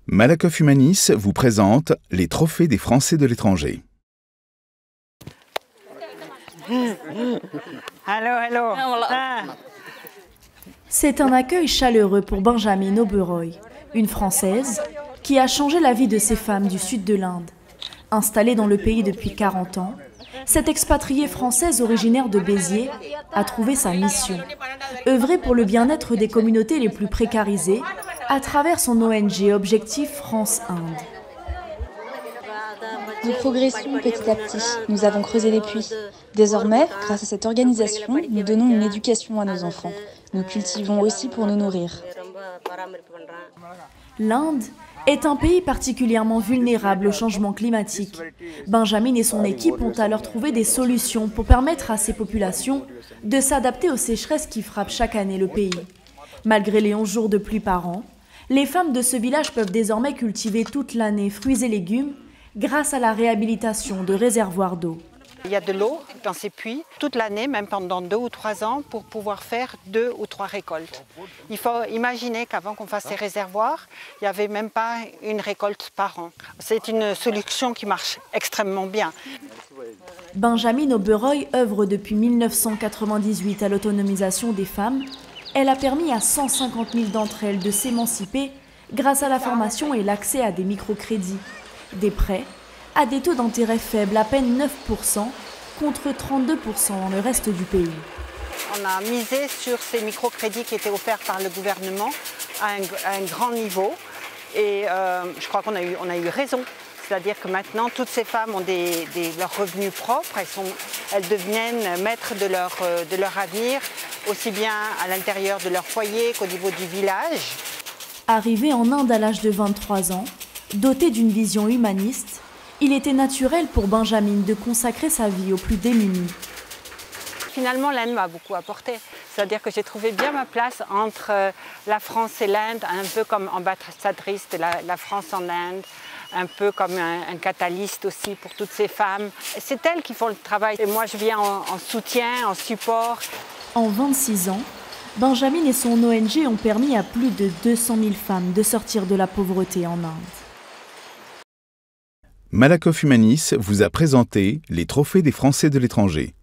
Malakoff Humanis vous présente les trophées des Français de l'étranger. Allô. C'est un accueil chaleureux pour Benjamin Oberoi, une Française qui a changé la vie de ces femmes du sud de l'Inde. Installée dans le pays depuis 40 ans, cette expatriée française originaire de Béziers a trouvé sa mission. Œuvrer pour le bien-être des communautés les plus précarisées à travers son ONG Objectif France-Inde. Nous progressons petit à petit. Nous avons creusé des puits. Désormais, grâce à cette organisation, nous donnons une éducation à nos enfants. Nous cultivons aussi pour nous nourrir. L'Inde est un pays particulièrement vulnérable au changement climatique. Benjamin et son équipe ont alors trouvé des solutions pour permettre à ces populations de s'adapter aux sécheresses qui frappent chaque année le pays. Malgré les 11 jours de pluie par an, les femmes de ce village peuvent désormais cultiver toute l'année fruits et légumes grâce à la réhabilitation de réservoirs d'eau. Il y a de l'eau dans ces puits toute l'année, même pendant 2 ou 3 ans, pour pouvoir faire 2 ou 3 récoltes. Il faut imaginer qu'avant qu'on fasse ces réservoirs, il n'y avait même pas une récolte par an. C'est une solution qui marche extrêmement bien. Benjamin Oberoi œuvre depuis 1998 à l'autonomisation des femmes. Elle a permis à 150 000 d'entre elles de s'émanciper grâce à la formation et l'accès à des microcrédits, des prêts à des taux d'intérêt faibles, à peine 9%, contre 32% dans le reste du pays. On a misé sur ces microcrédits qui étaient offerts par le gouvernement à un grand niveau et je crois qu'on a eu raison. C'est-à-dire que maintenant, toutes ces femmes ont leurs revenus propres, elles deviennent maîtres de leur avenir, aussi bien à l'intérieur de leur foyer qu'au niveau du village. Arrivé en Inde à l'âge de 23 ans, doté d'une vision humaniste, il était naturel pour Benjamin de consacrer sa vie aux plus démunis. Finalement, l'Inde m'a beaucoup apporté. C'est-à-dire que j'ai trouvé bien ma place entre la France et l'Inde, un peu comme ambassadrice de la France en Inde, un peu comme un catalyste aussi pour toutes ces femmes. C'est elles qui font le travail et moi je viens en soutien, en support. En 26 ans, Benjamin et son ONG ont permis à plus de 200 000 femmes de sortir de la pauvreté en Inde. Malakoff Humanis vous a présenté les trophées des Français de l'étranger.